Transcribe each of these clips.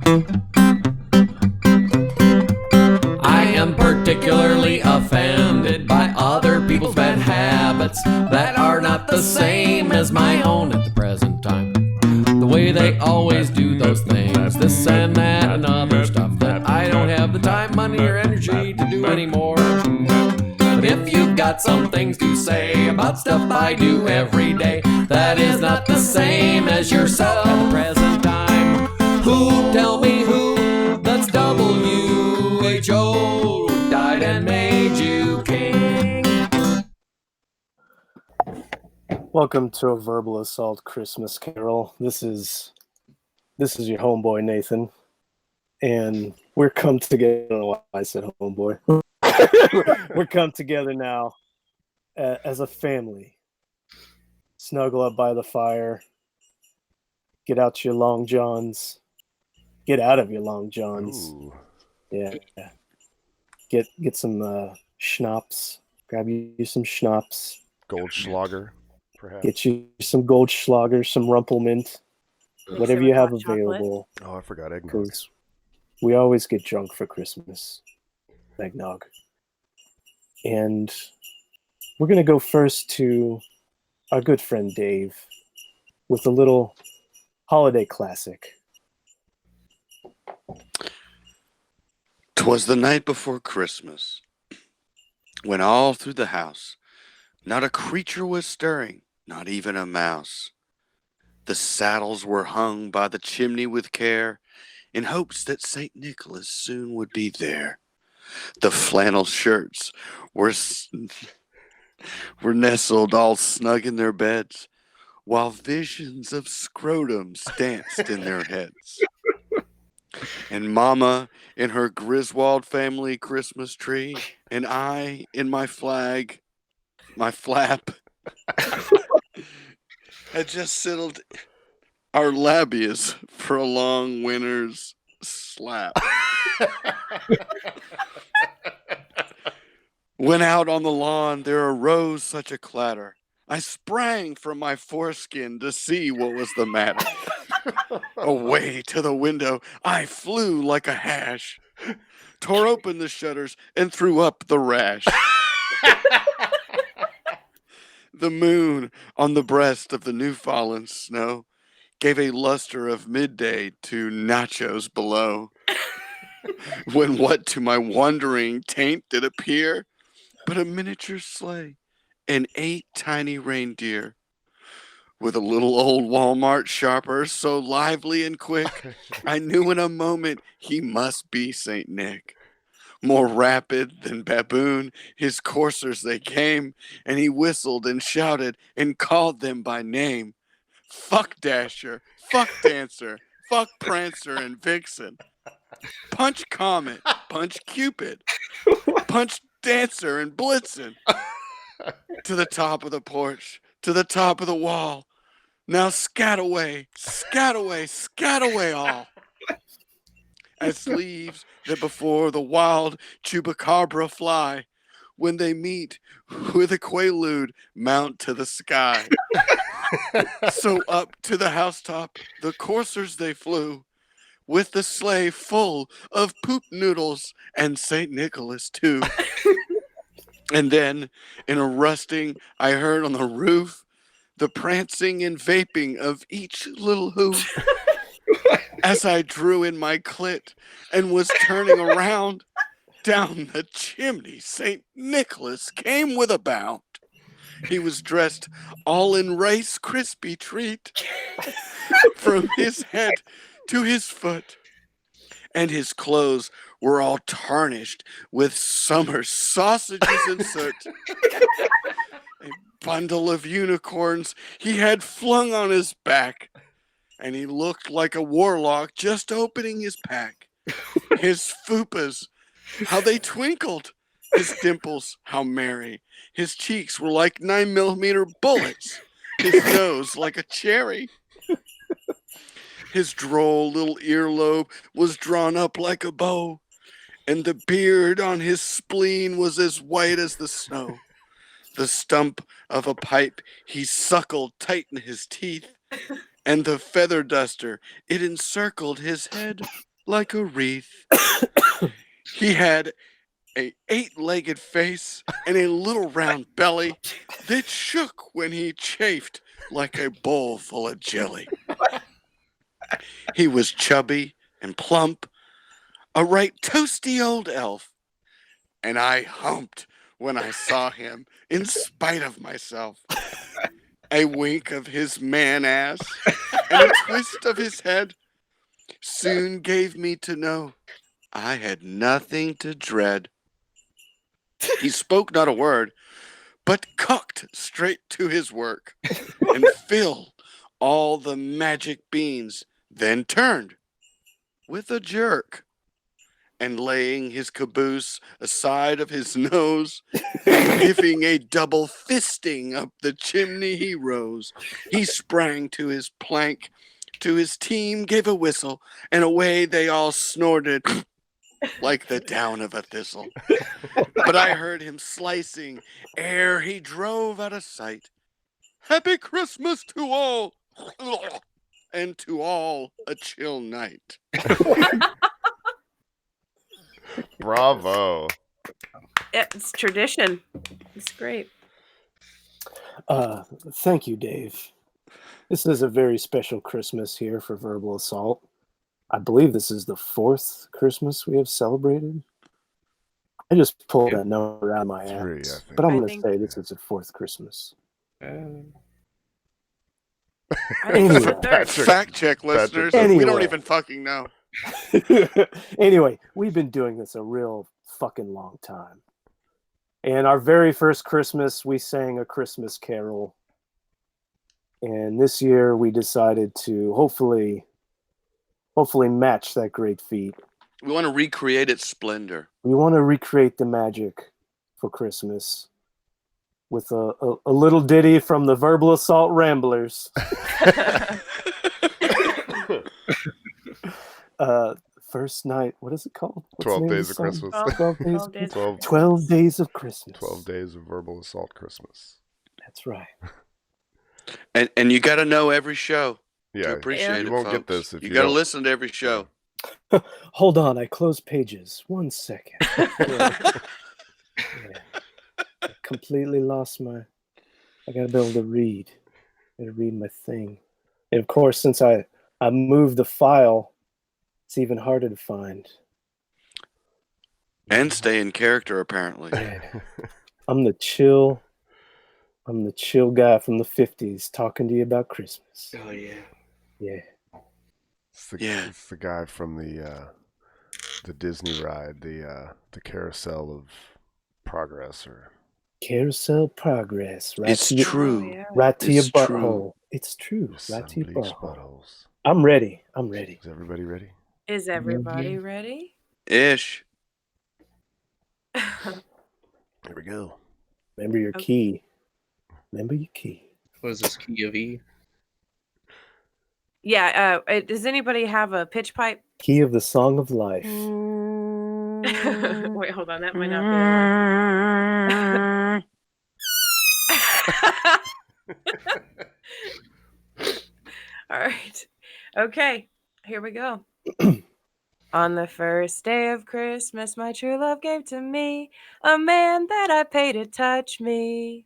I am particularly offended by other people's bad habits that are not the same as my own at the present time. The way they always do those things, this and that and other stuff that I don't have the time, money, or energy to do anymore. But if you've got some things to say about stuff I do every day that is not the same as yourself at the present time, who, tell me who, that's WHO, died and made you king. Welcome to a Verbal Assault Christmas Carol. This is your homeboy Nathan, and we're come together. I don't know why I said homeboy. We're come together now as a family. Snuggle up by the fire. Get out your long johns. Get out of your long johns. Ooh. Yeah. Get some schnapps. Grab you some schnapps. Goldschlager, perhaps. Get you some Goldschlager, some Rumpelmint, whatever you have available. Oh, I forgot eggnog. Because we always get drunk for Christmas. Eggnog. And we're going to go first to our good friend Dave with a little holiday classic. 'Twas the night before Christmas, when all through the house not a creature was stirring, not even a mouse. The saddles were hung by the chimney with care, in hopes that St. Nicholas soon would be there. The flannel shirts were nestled all snug in their beds, while visions of scrotums danced in their heads. And Mama in her Griswold family Christmas tree, and I in my flap, had just settled our labias for a long winter's slap. When out on the lawn there arose such a clatter, I sprang from my foreskin to see what was the matter. Away to the window I flew like a hash, tore open the shutters and threw up the rash. The moon on the breast of the new fallen snow gave a luster of midday to nachos below. When what to my wondering taint did appear but a miniature sleigh and 8 tiny reindeer, with a little old Walmart sharper so lively and quick, I knew in a moment he must be St. Nick. More rapid than baboon, his coursers they came, and he whistled and shouted and called them by name. Fuck Dasher, fuck Dancer, fuck Prancer and Vixen. Punch Comet, punch Cupid, punch Dancer and Blitzen. To the top of the porch, to the top of the wall. Now scat away, scat away, scat away all. As leaves that before the wild chupacabra fly, when they meet with a quaalude mount to the sky. So up to the housetop the coursers they flew, with the sleigh full of poop noodles and St. Nicholas too. And then, in a rusting, I heard on the roof the prancing and vaping of each little hoof. As I drew in my clit and was turning around, down the chimney St. Nicholas came with a bound. He was dressed all in Rice Krispie treat, from his head to his foot, and his clothes were all tarnished with summer sausages and soot. A bundle of unicorns he had flung on his back, and he looked like a warlock just opening his pack. His fupas, how they twinkled. His dimples, how merry. His cheeks were like 9mm bullets. His nose like a cherry. His droll little earlobe was drawn up like a bow, and the beard on his spleen was as white as the snow. The stump of a pipe he suckled tight in his teeth, and the feather duster, it encircled his head like a wreath. He had a 8-legged face and a little round belly that shook when he chafed like a bowl full of jelly. He was chubby and plump, a right toasty old elf, and I humped when I saw him in spite of myself. A wink of his man ass and a twist of his head soon gave me to know I had nothing to dread. He spoke not a word, but cooked straight to his work and filled all the magic beans, then turned with a jerk and laying his caboose aside of his nose, giving a double fisting up the chimney he rose. He sprang to his plank, to his team gave a whistle, and away they all snorted like the down of a thistle. But I heard him slicing ere he drove out of sight. Happy Christmas to all, and to all a chill night. Bravo. It's tradition. It's great. Thank you, Dave. This is a very special Christmas here for Verbal Assault. I believe this is the 4th Christmas we have celebrated. I just pulled that number out of my Three, I ass, think. but I'm I going to think- say this is the 4th Christmas. I think it's the Anyway. third. Fact check, listeners. Anyway. We don't even fucking know. Anyway, we've been doing this a real fucking long time. And our very first Christmas, we sang a Christmas carol. And this year we decided to hopefully match that great feat. We want to recreate its splendor. We want to recreate the magic for Christmas with a little ditty from the Verbal Assault Ramblers. First night, what is it called? What's the 12 name days of the song? Christmas. 12 days. 12 days. 12, 12 days of Christmas. 12 days of verbal assault Christmas. That's right. And you got to know every show to Yeah, appreciate you it, won't folks. get this if you you got to don't. listen to every show. Hold on, I closed pages. 1 second. Yeah. I completely lost my. I gotta be able to read. I gotta read my thing. And of course, since I moved the file, it's even harder to find. And stay in character, apparently. I'm the chill guy from the 50s talking to you about Christmas. Oh yeah. Yeah. It's the guy from the Disney ride, the Carousel of Progress, or Carousel progress. Right It's to your, true. Oh, yeah. Right to your It's true. butthole. It's true. just Right some to your bleached butthole. buttholes. I'm ready. I'm ready. Is everybody ready? Is everybody ready? Ish. Here we go. Remember your Okay. key. Remember your key. What is this, key of E? Yeah. Does anybody have a pitch pipe? Key of the Song of Life. Wait, hold on. That might not be the one. All right. Okay. Here we go. On the first day of Christmas, my true love gave to me a man that I paid to touch me.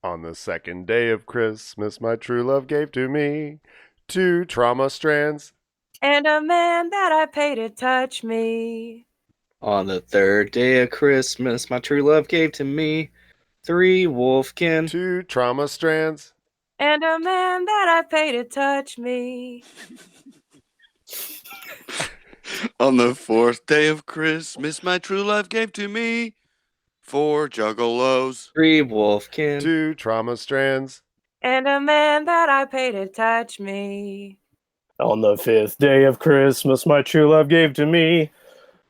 On the second day of Christmas, my true love gave to me 2 trauma strands. And a man that I paid to touch me. On the third day of Christmas, my true love gave to me 3 wolfkin. 2 trauma strands. And a man that I paid to touch me. On the 4th day of Christmas, my true love gave to me 4 juggalos. 3 wolfkin. 2 trauma strands. And a man that I paid to touch me. On the 5th day of Christmas, my true love gave to me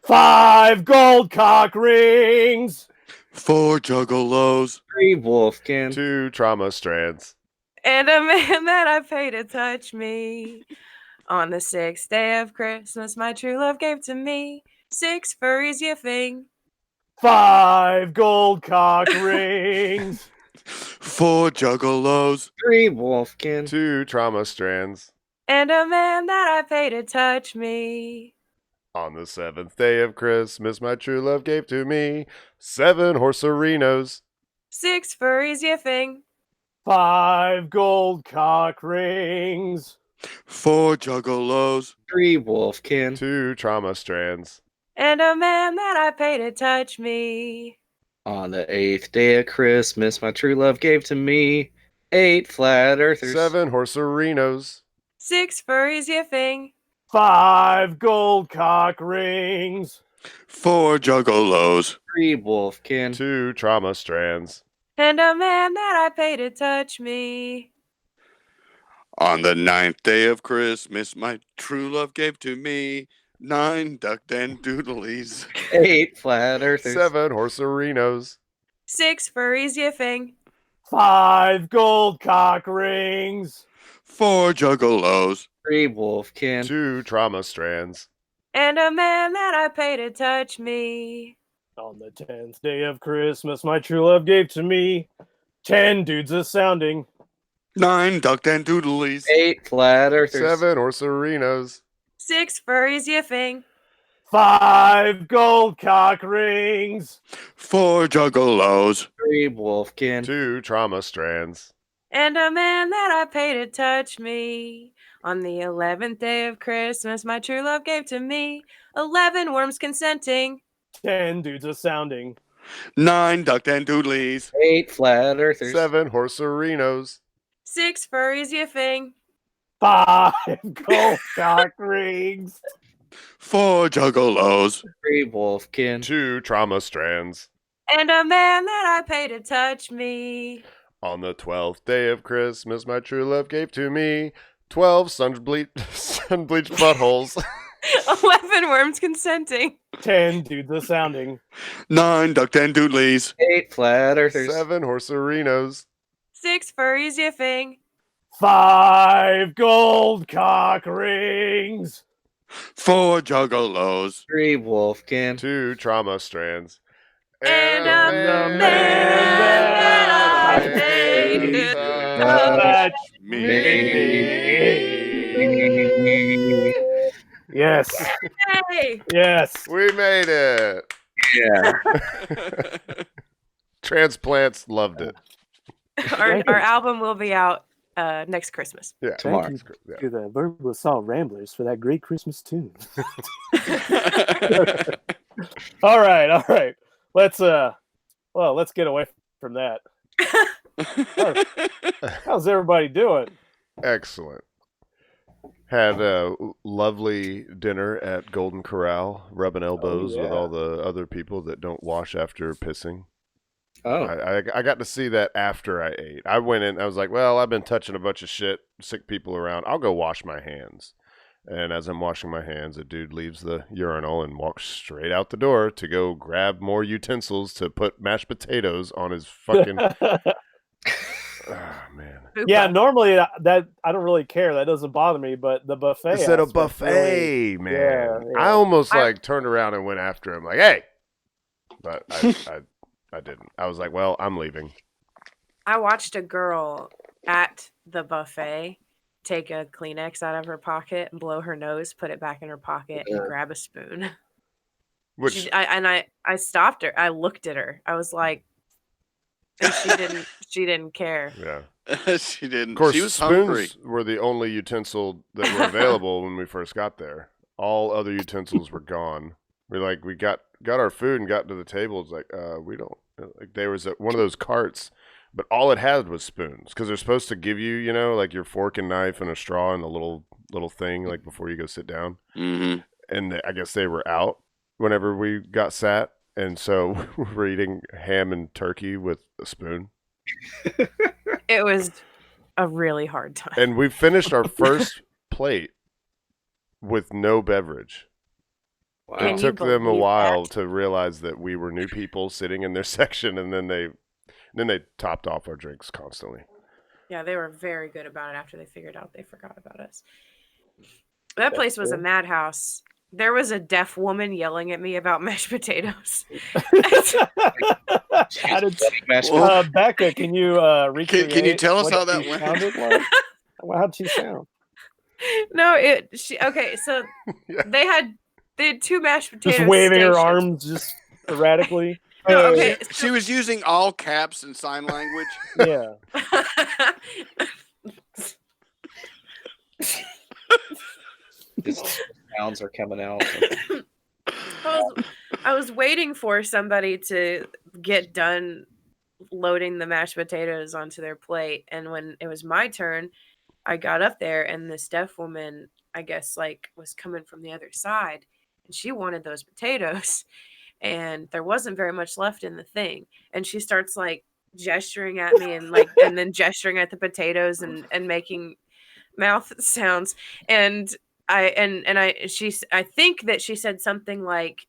5 gold cock rings. 4 juggalos. 3 wolfkin. 2 trauma strands. And a man that I paid to touch me. On the 6th day of Christmas, my true love gave to me 6 furries, you thing. 5 gold cock rings. 4 juggalos. 3 wolfkin. 2 trauma strands. And a man that I paid to touch me. On the 7th day of Christmas, my true love gave to me 7 horserinos. 6 furries yiffing. 5 gold cock rings. 4 juggalos. 3 wolfkin. 2 trauma strands. And a man that I pay to touch me. On the 8th day of Christmas, my true love gave to me 8 flat earthers. 7 horserinos. 6 furries yiffing. 5 gold cock rings. 4 juggalos. 3 wolfkin. 2 trauma strands. And a man that I pay to touch me. On the 9th day of Christmas, my true love gave to me 9 duck and doodlies. 8 flat earthers. 7 horserinos. 6 furries yiffing. 5 gold cock rings. 4 juggalos. 3 wolfkin. 2 trauma strands. And a man that I pay to touch me. On the 10th day of Christmas, my true love gave to me 10 dudes a sounding. 9 duck and doodlies. 8 flat earthers. 7 horserinos. 6 furries yiffing. 5 gold cock rings. 4 juggalos. 3 wolfkin. 2 trauma strands. And a man that I pay to touch me. On the 11th day of Christmas, my true love gave to me 11 worms consenting. 10 dudes a sounding. 9 duck and doodlies. 8 flat earthers. 7 horserinos. 6 furries yiffing. 5 gold cock rings. 4 juggalos. 3 wolfkin. 2 trauma strands. And a man that I pay to touch me. On the 12th day of Christmas, my true love gave to me 12 sun-bleached buttholes. 11 worms consenting. 10 dudes a sounding. 9 duck and doodlies. 8 flat earthers. 7 horserinos. 6 furries yiffing. 5 gold cock rings. 4 juggalos. 3 wolfkin. 2 trauma strands. And a man that I paid paid to touch Yes. Hey! Yes. We made it. Yeah. Transplants loved it. Our album will be out next Christmas. Yeah, Tomorrow. Yeah. To the Verbal Assault Ramblers for that great Christmas tune. All right. Let's get away from that. How's everybody doing? Excellent. Had a lovely dinner at Golden Corral, rubbing elbows with yeah. all the other people that don't wash after pissing. Oh. I got to see that after I ate. I went in, I was like, well, I've been touching a bunch of shit, sick people around. I'll go wash my hands. And as I'm washing my hands, a dude leaves the urinal and walks straight out the door to go grab more utensils to put mashed potatoes on his fucking... Oh, man. Yeah, normally that I don't really care. That doesn't bother me. But the buffet. Instead of aspect buffet, really- man. Yeah. I almost turned around and went after him, like, hey! But I didn't. I was like, well, I'm leaving. I watched a girl at the buffet take a Kleenex out of her pocket and blow her nose, put it back in her pocket, and grab a spoon. Which I stopped her. I looked at her. I was like, and she didn't care. yeah. She didn't. Of course, She was spoons hungry. were the only utensil that were available when we first got there. All other utensils were gone. We got our food and got to the table. It's like, we don't. Like there was one of those carts, but all it had was spoons because they're supposed to give you, like your fork and knife and a straw and a little thing like before you go sit down. Mm-hmm. And I guess they were out whenever we got sat, and so we were eating ham and turkey with a spoon. It was a really hard time. And we finished our first plate with no beverage. Wow. Can It you took them a believe while that? to realize that we were new people sitting in their section, and then they topped off our drinks constantly. Yeah, they were very good about it after they figured out they forgot about us. That place was a madhouse. There was a deaf woman yelling at me about mashed potatoes. How did, Mashed Bekah, can you recreate? Can you tell us what how that she went? sounded like? How'd she sound? No, okay, so Yeah. they had They had 2 mashed potatoes. Just waving her stations. arms just erratically. No, okay. She was using all caps and sign language. Yeah. Just sounds are coming out. I was waiting for somebody to get done loading the mashed potatoes onto their plate, and when it was my turn, I got up there, and this deaf woman, I guess, like, was coming from the other side, and she wanted those potatoes, and there wasn't very much left in the thing, and she starts like gesturing at me and like and then gesturing at the potatoes and making mouth sounds, and I think that she said something like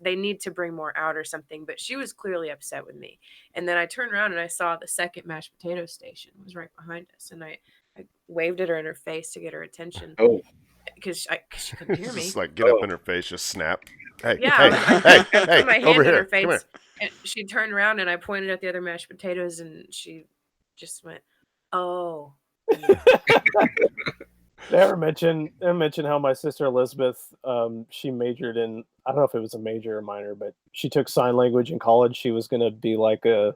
they need to bring more out or something, but she was clearly upset with me. And then I turned around and I saw the second mashed potato station was right behind us, and I waved at her in her face to get her attention. Oh, because she couldn't hear me. Just like get up in her face, just snap. Hey, Yeah, hey, I put my hand over in here. her face, Come here. and she turned around and I pointed at the other mashed potatoes, and she just went, "Oh." Did I ever mention how my sister Elizabeth, she majored in, I don't know if it was a major or minor, but she took sign language in college. She was going to be like a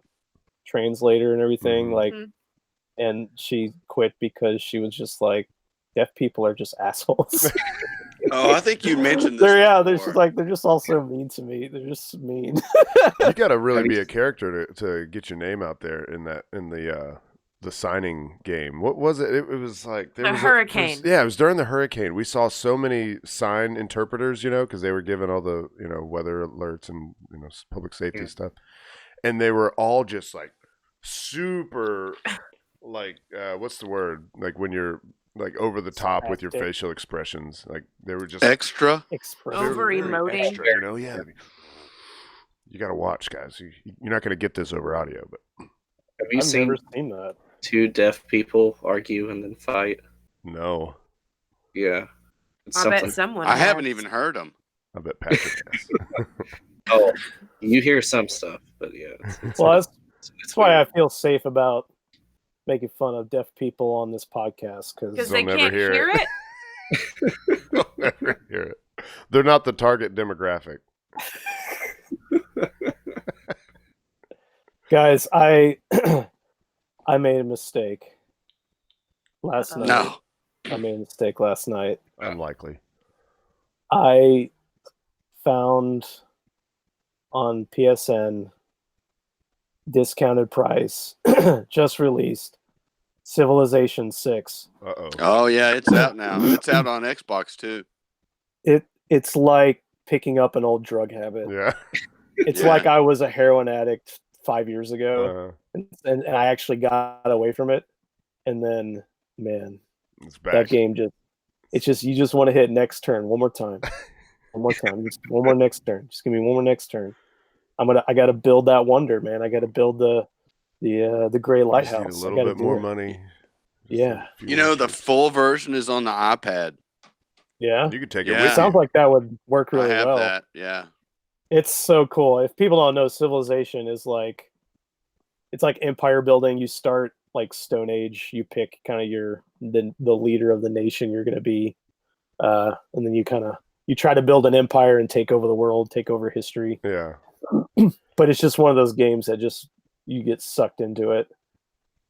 translator and everything, Mhm. like, and she quit because she was just like, deaf people are just assholes. Oh, I think you mentioned this. They're just before. like, they're just all so mean to me. They're just mean. You got to really be a character to get your name out there in the signing game. What was it? It was like there A was hurricane. it was during the hurricane. We saw so many sign interpreters, because they were given all the weather alerts and public safety stuff, and they were all just like super, like what's the word? Like when you're like over the top with your Sarcastic. facial expressions, like they were just Extra. Express. Over very emoting. extra, yeah. You got to watch, guys. You're not going to get this over audio, but have you I've seen never seen that. 2 deaf people argue and then fight? no, Yeah. It's I something. bet someone. I has. haven't even heard them. I bet Patrick has. Oh, you hear some stuff, but yeah. Well, that's why I weird. feel safe about making fun of deaf people on this podcast, because because they They'll never can't hear hear it. it. I'll never hear it. They're not the target demographic. guys, I made a mistake last Uh-oh. night. No. I made a mistake last night. Unlikely. I found on PSN discounted price, just released, Civilization 6. Uh-oh. Oh yeah, it's out now. It's out on Xbox too. It's like picking up an old drug habit. Yeah. It's Yeah. like I was a heroin addict 5 years ago, Uh, and I actually got away from it. And then, man, it's back. that game you just want to hit next turn one more time. One more time. Just one more next turn. Just give me one more next turn. I gotta build that wonder, man. I gotta build the gray You just need lighthouse. a I little gotta bit do more it. money. Yeah. A few You know, more the chips. full version is on the iPad. Yeah. You could take Yeah. it It with sounds you. like that would work I really have well. that. Yeah. It's so cool. If people don't know, Civilization is like, it's like empire building. You start like Stone Age. You pick kind of the leader of the nation you're going to be, and then you try to build an empire and take over the world, take over history. Yeah. But it's just one of those games that just you get sucked into it,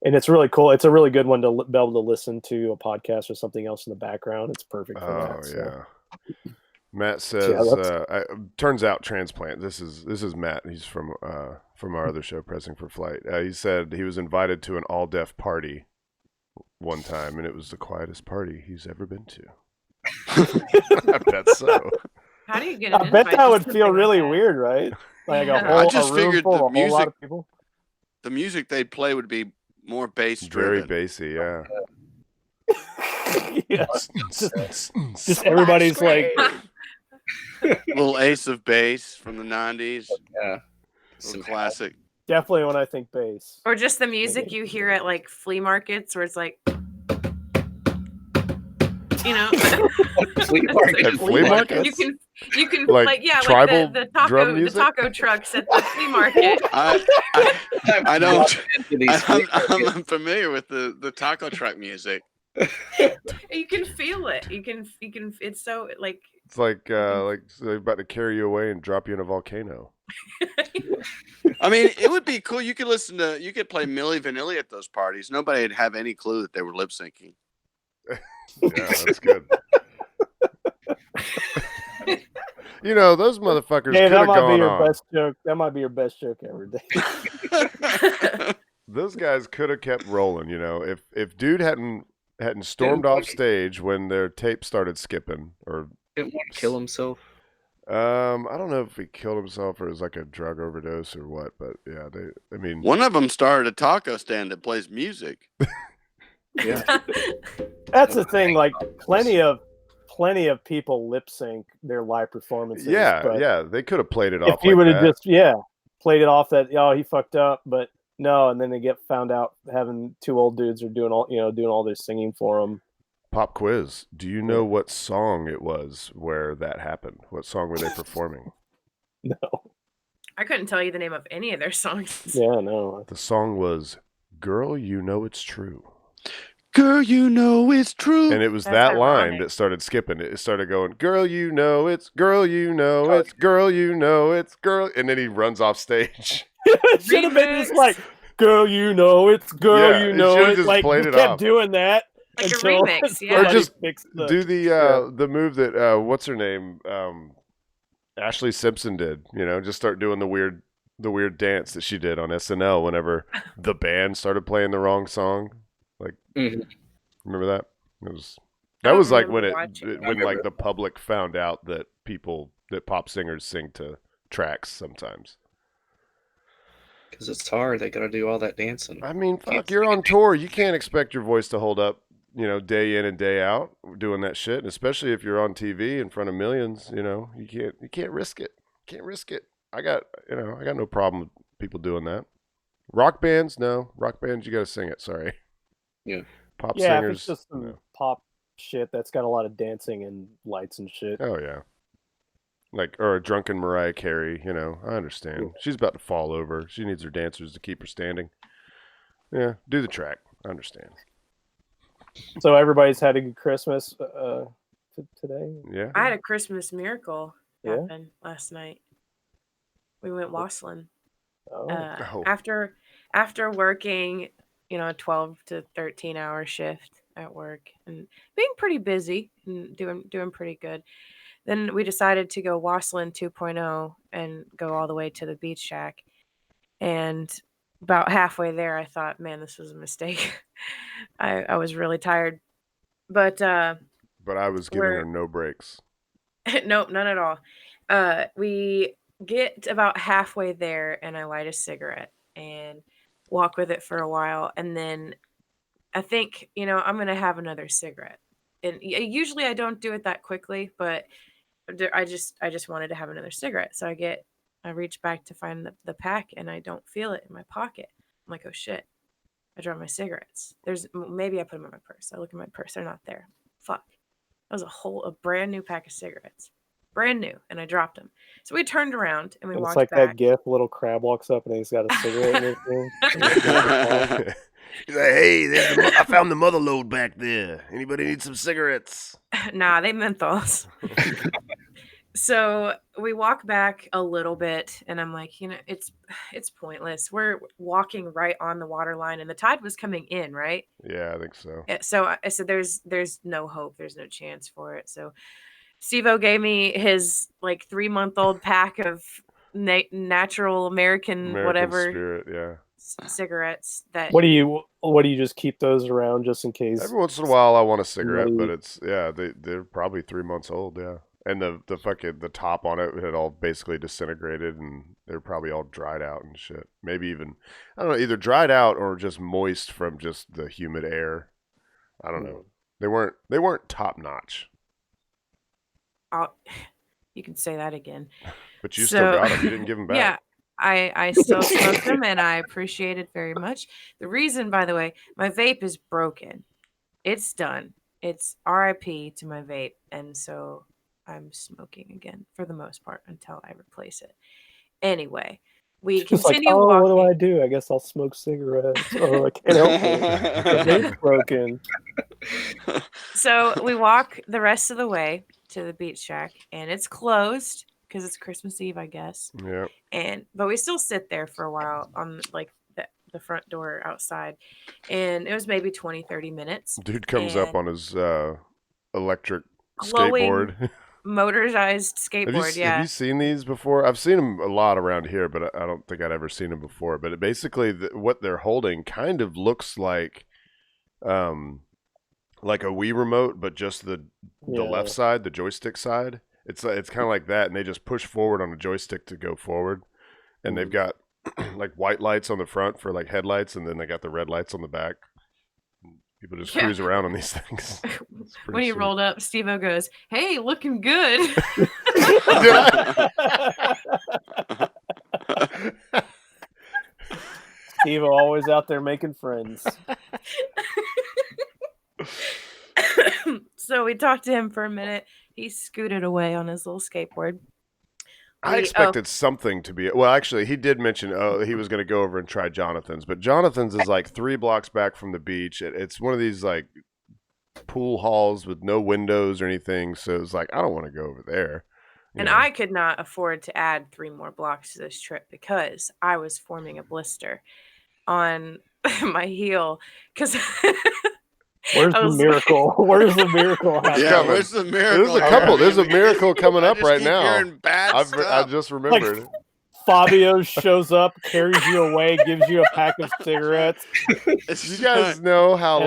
and it's really cool. It's a really good one to be able to listen to a podcast or something else in the background. It's perfect for Oh that. So. yeah. Matt says, turns out transplant. This is Matt. He's from our other show, Pressing for Flight. He said he was invited to an all-deaf party one time, and it was the quietest party he's ever been to. I bet so. How do you get? I an bet invite that to would something feel like really that? weird, right? Like Yeah. a I just room figured full the of a whole lot music- of people. The music they'd play would be more bass Very driven. bassy, yeah. Yeah. Just everybody's like, Little Ace of Bass from the 90s. Yeah. Little classic. definitely when I think bass. Or just the music you hear at like flea markets, where it's like, you know, Flea market. At flea markets? you can Like like tribal like the drum taco music? trucks at the flea market. I don't. Into these flea markets. I'm familiar with the taco truck music. You can feel it. You can. It's so like It's like they're about to carry you away and drop you in a volcano. I mean, it would be cool. You could play Milli Vanilli at those parties. Nobody would have any clue that they were lip syncing. Yeah, that's good. You know, those motherfuckers Hey, could that have might be gone your on. best joke. That might be your best joke ever, Dave. Those guys could have kept rolling. You know, if dude hadn't stormed off stage when their tape started skipping, or Didn't want to kill himself. I don't know if he killed himself or it was like a drug overdose or what, but yeah, I mean, One of them started a taco stand that plays music. Yeah. That's the thing. Like plenty of people lip sync their live performances. yeah, but yeah, they could have played it if off. he Like would have that. just played it off that he fucked up, but no, and then they get found out having two old dudes are doing all their singing for them. Pop quiz. Do you know what song it was where that happened? What song were they performing? No. I couldn't tell you the name of any of their songs. Yeah, no. The song was "Girl, You Know It's True." Girl, you know it's true. And it was That's that line ironic. that started skipping. It started going, "Girl, you know it's, girl, you know it's, girl, you know it's, girl," and then he runs off stage. It should have been just Remix. like, "Girl, you know it's girl, Yeah, you it know should've it." just Like played he it kept off. doing that Like a until remix, yeah. somebody Or just fixed the, Do the move that what's her name, Ashley Simpson did. You know, just start doing the weird dance that she did on SNL whenever the band started playing the wrong song. Like, Mhm. remember that? It was I that don't was like when remember watching when like the public found out that pop singers sing to tracks sometimes. Because it's hard. They got to do all that dancing. I mean, fuck, you're on tour. You can't expect your voice to hold up, day in and day out doing that shit. And especially if you're on TV in front of millions, you can't risk it. Can't risk it. I got no problem with people doing that. Rock bands, no. Rock bands, you got to sing it. Sorry. Yeah. Pop yeah, if singers. it's just some no. pop shit that's got a lot of dancing and lights and shit. Oh yeah. Like, or a drunken Mariah Carey, I understand. Yeah. She's about to fall over. She needs her dancers to keep her standing. Yeah, do the track. I understand. So everybody's had a good Christmas today. Yeah. I had a Christmas miracle Yeah? happen last night. We went Wasslin. Oh. Oh. After working, a 12 to 13 hour shift at work and being pretty busy and doing pretty good. Then we decided to go Wasslin 2.0 and go all the way to the beach shack. And about halfway there, I thought, man, this was a mistake. I was really tired. But I was giving her no breaks. nope, none at all. We get about halfway there and I light a cigarette and walk with it for a while. And then I think, I'm going to have another cigarette. And usually I don't do it that quickly, but I just wanted to have another cigarette. So I reach back to find the pack and I don't feel it in my pocket. I'm like, oh shit, I dropped my cigarettes. Maybe I put them in my purse. I look in my purse. They're not there. Fuck. That was a brand new pack of cigarettes. Brand new. And I dropped them. So we turned around and we It's walked like back. that gif, little crab walks up and he's got a cigarette in his hand. He's like, hey, I found the mother load back there. Anybody need some cigarettes? Nah, they menthols. So we walk back a little bit and I'm like, it's pointless. We're walking right on the water line and the tide was coming in, right? Yeah, I think so. So I said, there's no hope. There's no chance for it. So Steve-O gave me his 3-month-old pack of natural American whatever Spirit, yeah. cigarettes that What do you just keep those around just in case? Every once in a while I want a cigarette, Somebody- but they're probably 3 months old, yeah. And the top on it had all basically disintegrated and they're probably all dried out and shit. Maybe even, I don't know, either dried out or just moist from just the humid air. I don't know. They weren't top notch. you can say that again. But you still got them. You didn't give them back. Yeah, I still smoked them and I appreciate it very much. The reason, by the way, my vape is broken. It's done. It's RIP to my vape. And so I'm smoking again for the most part until I replace it. Anyway, we It's like, continue what do walking. I do? I guess I'll smoke cigarettes. Oh, I can't help it. The vape's broken. So we walk the rest of the way to the beach shack, and it's closed because it's Christmas Eve, I guess. Yeah. But we still sit there for a while on like the front door outside, and it was maybe 20-30 minutes. Dude comes up on his electric glowing skateboard. motorized skateboard. Have you seen these before? I've seen them a lot around here, but I don't think I'd ever seen them before. But basically, what they're holding kind of looks like a Wii remote, but just the left side, the joystick side. It's kind of like that, and they just push forward on a joystick to go forward, and they've got like white lights on the front for like headlights, and then they got the red lights on the back. People just cruise around on these things. When he rolled up, Steve-O goes, "Hey, looking good." Steve always out there making friends. So we talked to him for a minute. He scooted away on his little skateboard. I expected something to be. Well, actually, he did mention he was going to go over and try Jonathan's, but Jonathan's is like 3 blocks back from the beach. It's one of these like pool halls with no windows or anything, so it's like I don't want to go over there. And I could not afford to add 3 more blocks to this trip because I was forming a blister on my heel because. Where's the miracle? Where's the miracle happening? Yeah, where's the miracle? There's a miracle coming up right now. I just remembered. Like, Fabio shows up, carries you away, gives you a pack of cigarettes. You guys know how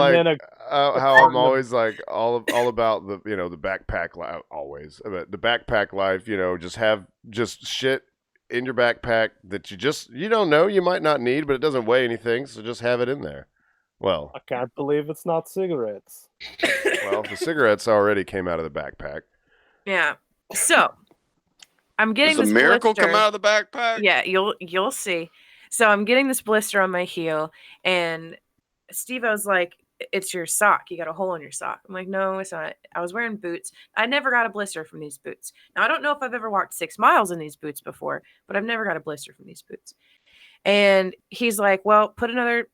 how I'm always like all about the the backpack life. Always the backpack life. Just have shit in your backpack that you don't know, you might not need, but it doesn't weigh anything, so just have it in there. Well, I can't believe it's not cigarettes. Well, the cigarettes already came out of the backpack. Yeah. So I'm getting Does this a miracle blister. come out of the backpack? Yeah, you'll see. So I'm getting this blister on my heel, and Steve-O's like, "It's your sock. You got a hole in your sock." I'm like, "No, it's not. I was wearing boots. I never got a blister from these boots." Now I don't know if I've ever walked 6 miles in these boots before, but I've never got a blister from these boots. And he's like, "Well, put another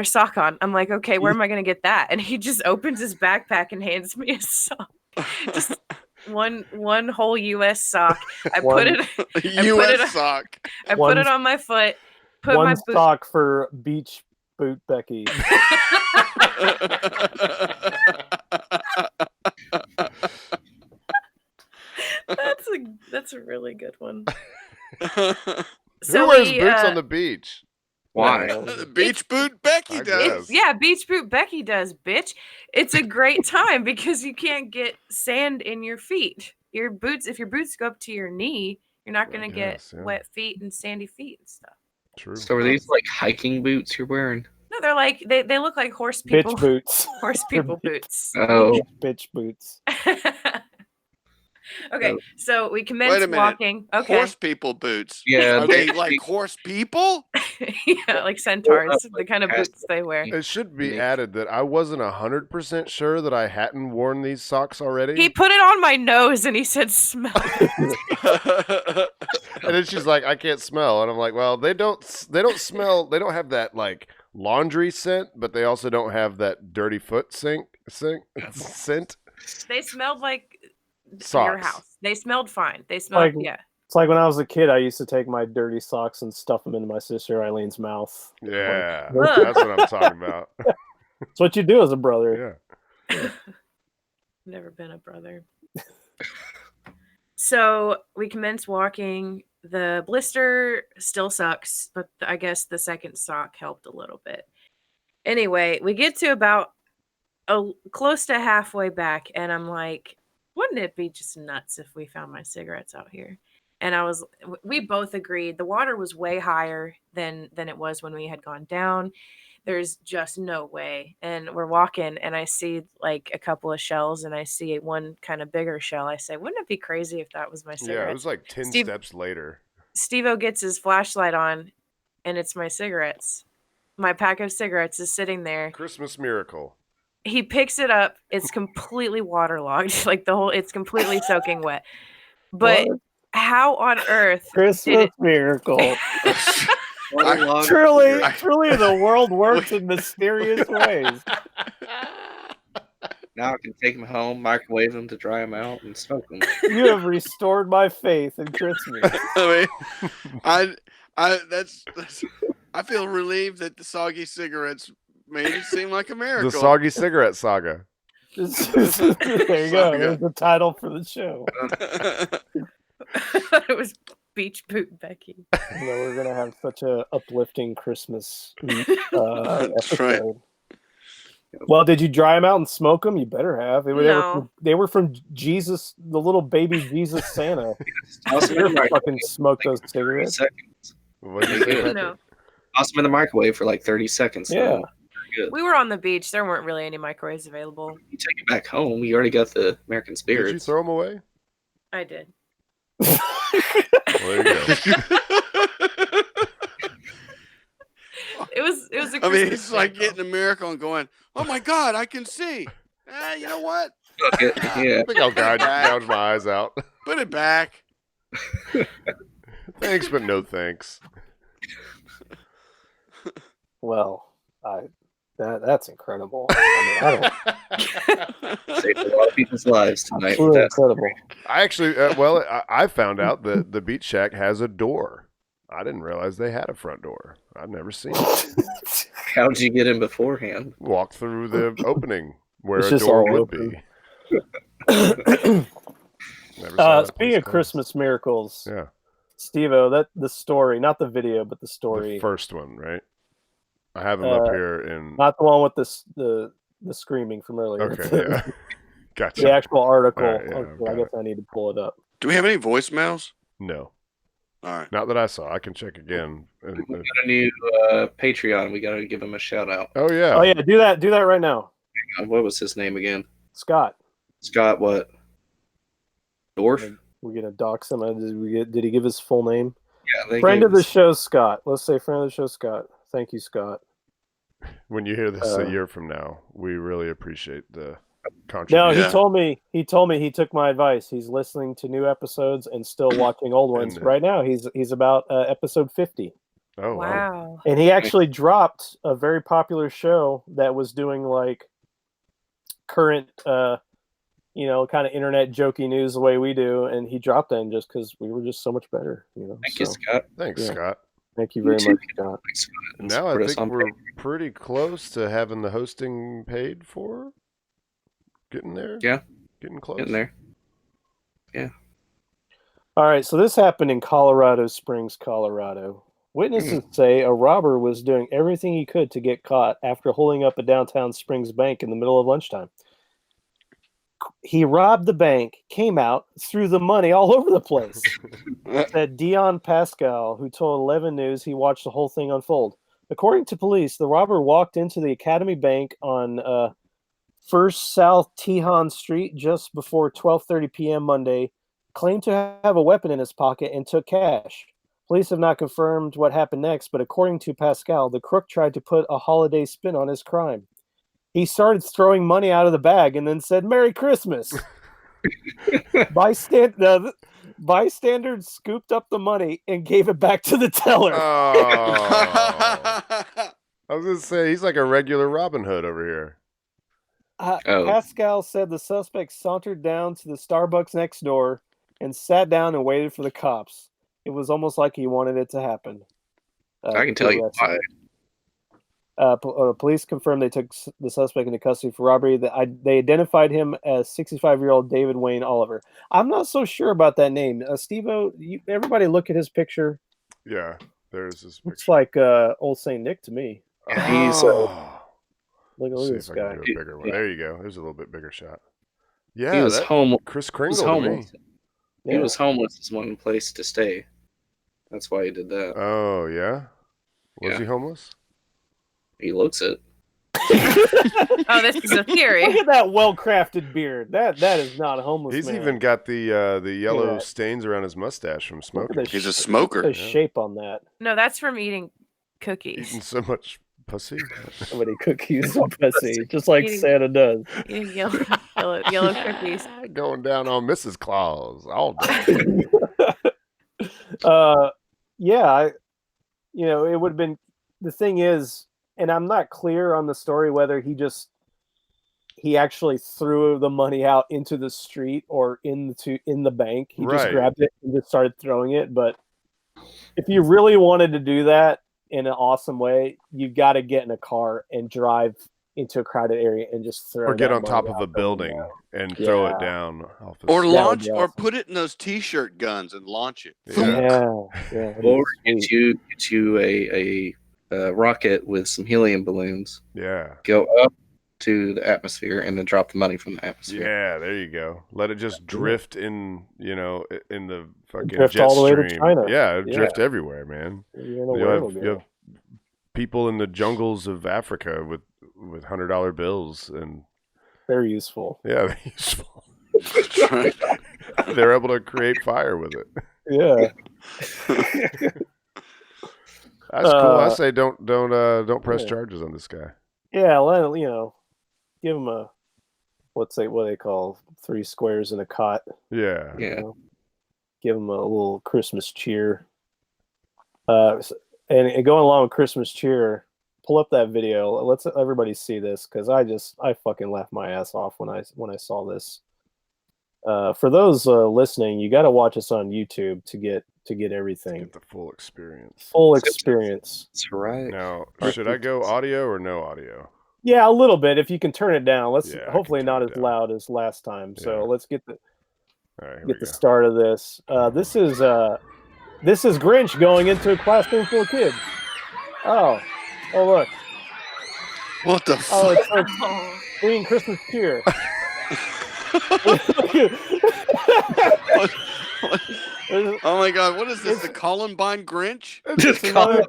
sock on." I'm like, "Okay, where am I going to get that?" And he just opens his backpack and hands me a sock. Just one whole US sock. I put it sock. I put it on my foot. Put one my boot. sock for beach boot Becky. That's a really good one. Who wears boots on the beach? Why? Beach boot Becky does. Yeah, beach boot Becky does, bitch. It's a great time because you can't get sand in your feet. Your boots, if your boots go up to your knee, you're not going to get wet feet and sandy feet and stuff. True. So are these like hiking boots you're wearing? No, they're like they look like horse people. Bitch boots. Horse people boots. Oh, Bitch boots. Okay, so we Wait a commenced minute. walking. Okay. Horse people boots. yeah. Are they like horse people? Yeah, like centaurs, the kind of boots they wear. It should be added that I wasn't 100% sure that I hadn't worn these socks already. He put it on my nose and he said, "Smell it." And then she's like, "I can't smell," and I'm like, "Well, they don't smell. They don't have that like laundry scent, but they also don't have that dirty foot scent. They smelled like Socks. your house. They smelled fine. They smelled It's like when I was a kid, I used to take my dirty socks and stuff them into my sister Eileen's mouth. Yeah, Like, that's what I'm talking about. that's what you do as a brother. Yeah. Never been a brother. So we commenced walking. The blister still sucks, but I guess the second sock helped a little bit. Anyway, we get to about close to halfway back, and I'm like, wouldn't it be just nuts if we found my cigarettes out here? And we both agreed the water was way higher than it was when we had gone down. There's just no way. And we're walking, and I see like a couple of shells, and I see one kind of bigger shell. I say, wouldn't it be crazy if that was my cigarette? Yeah, it was like 10 steps later. Steve-O gets his flashlight on, and it's my cigarettes. My pack of cigarettes is sitting there. Christmas miracle. He picks it up. It's completely waterlogged. Like it's completely soaking wet. But What? how on earth Christmas miracle. Truly, the world works in mysterious ways. Now I can take them home, microwave them to dry them out, and smoke them. You have restored my faith in Christmas. I mean, I feel relieved that the soggy cigarettes made it seem like a miracle. The Soggy Cigarette Saga. There you go. There's the title for the show. It was Beach Boot Becky. We're gonna have such a uplifting Christmas That's episode. right. Well, did you dry them out and smoke them? You better have. No. They were from Jesus, the little baby Jesus Santa. Toss them in the Fucking microwave smoke those 30 cigarettes. seconds. What did you say, Becky? No. Toss them in the microwave for like 30 seconds. Yeah. Though. Good. We were on the beach. There weren't really any microwaves available. You take it back home. You already got the American Did you spirits. throw them away? I did. Well, there you go. It was a I mean, Christmas it's like miracle. getting a miracle and going, "Oh my God, I can see." You know what? Okay, yeah. I think I'll gouge my eyes out. Put it back. Thanks, but no thanks. Well, that's incredible. I don't. Saved a lot of people's lives tonight. with Absolutely that. incredible. I actually, I found out that the Beach Shack has a door. I didn't realize they had a front door. I'd never seen it. How'd you get in beforehand? Walk through the opening where It's a just door all would open. be. Never saw that Speaking place of closed. Christmas miracles, Yeah, Steve-O, that the story, not the video, but the the story, first one, right? I have them up Uh, here in. not the one with the screaming from earlier. Okay, yeah, gotcha. The actual article. All right, yeah, Okay, I got guess I need to pull it up. Do we have any voicemails? No, All right. not that I saw. I can check again. We got a new Patreon. We got to give him a shout out. Oh yeah. Oh yeah, do that right now, What was his name again? Scott. Scott what? Dorf? We're gonna dox him. Did he give his full name? Yeah, they Friend gave of the us- show, Scott. Let's say friend of the show, Scott. Thank you, Scott. When you hear this Uh, a year from now, we really appreciate the No, contribution. he Yeah. told me he took my advice. He's listening to new episodes and still watching old ones. And, Right now, he's about episode 50. Oh wow. Wow. And he actually dropped a very popular show that was doing like current kind of internet jokey news the way we do, and he dropped in just because we were just so much better. Thank you, So, Scott. Thanks, Yeah. Scott. thank you very You too. much, Scott. Thanks, Scott. And Now I support us think on we're Patreon. pretty close to having the hosting paid for. Getting there. Yeah. Getting close. Getting there. All right, so this happened in Colorado Springs, Colorado. Witnesses say a robber was doing everything he could to get caught after holding up a downtown Springs bank in the middle of lunchtime. He robbed the bank, came out, threw the money all over the place. Said Dion Pascal, who told 11 News he watched the whole thing unfold. According to police, the robber walked into the Academy Bank on First South Tejon Street just before 12:30 p.m. Monday, claimed to have a weapon in his pocket, and took cash. Police have not confirmed what happened next, but according to Pascal, the crook tried to put a holiday spin on his crime. He started throwing money out of the bag and then said, "Merry Christmas." Bystanders scooped up the money and gave it back to the teller. Oh. I was gonna say he's like a regular Robin Hood over here. Oh. Pascal said the suspect sauntered down to the Starbucks next door and sat down and waited for the cops. It was almost like he wanted it to happen. I can tell you why. Police confirmed they took the suspect into custody for robbery. They identified him as 65-year-old David Wayne Oliver. I'm not so sure about that name. Steve-O, everybody look at his picture. Yeah, there's this Looks picture. like old Saint Nick to me. He's, Oh. Look Let's at see this if I guy. can do a bigger one. Yeah. There you go. There's a little bit bigger shot. Yeah, he was that- homeless. Chris He Kringle was to me. homeless. He Yeah. was homeless as one place to stay. That's why he did that. Oh yeah. Was Yeah. he homeless? He looks it. Oh, this is a Look theory. at that well-crafted beard. That is not a homeless He's man. even got the yellow that. stains around his mustache from Look at smoking. the He's a sh- smoker. The shape on that. No, that's from eating cookies. Eating so much pussy. Somebody cookies and pussy, just like Eating- Santa does. Eating yellow cookies. Going down on Mrs. Claus all day. Yeah, it would have been. The thing is, and I'm not clear on the story whether he just he actually threw the money out into the street or in the bank. He just Right. grabbed it and just started throwing it. But if you really wanted to do that in an awesome way, you've got to get in a car and drive into a crowded area and just throw Or get that on top money of out a the building window. and throw it Yeah. down. Off Or the launch- launch, be or awesome. put it in those T-shirt guns and launch it. Yeah. Yeah. Or get you a rocket with some helium balloons. Yeah. Go up to the atmosphere and then drop the money from the atmosphere. Yeah, there you go. Let it just drift in, in the fucking Drift jet all the way to stream. China. Yeah, Yeah. drift everywhere, man. You know You where have, it'll you have go. people in the jungles of Africa with $100 bills, and Very useful. yeah, they're useful. They're able to create fire with it. Yeah. That's cool. I say don't press yeah. charges on this guy. Yeah, give him a what they call 3 squares in a cot. Yeah. Yeah. You know? Give him a little Christmas cheer. And going along with Christmas cheer, pull up that video. Let's everybody see this because I fucking laughed my ass off when I saw this. For those listening, you got to watch us on YouTube to get everything. Get the full experience. Full experience. That's right. Now, should I go audio or no audio? Yeah, a little bit if you can turn it down. Let's Yeah, I hopefully can turn not it as down. loud as last time. So Yeah. let's get All right, here the we go. start of this. This is Grinch going into a classroom full of kids. Oh look. What the Oh, fuck? it's like singing Christmas cheer. Oh my god, what is this? The Columbine Grinch? Just call it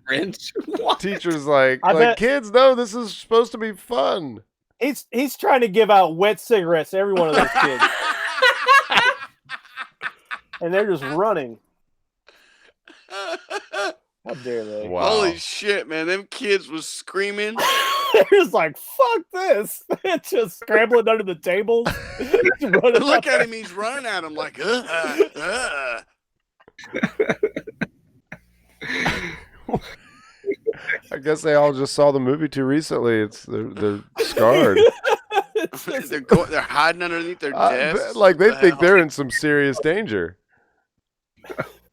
Grinch. What? Teacher's like, I bet- kids, no, this is supposed to be fun. He's trying to give out wet cigarettes to every one of those kids, and they're just running. How dare they? Wow. Holy shit, man. Them kids was screaming. They're just like, fuck this. They're just scrambling under the tables. Just running Look up. at him, he's running at him like, I guess they all just saw the movie too recently. They're scarred. It's just- They're hiding underneath their desks. Like they What the think hell? they're in some serious danger.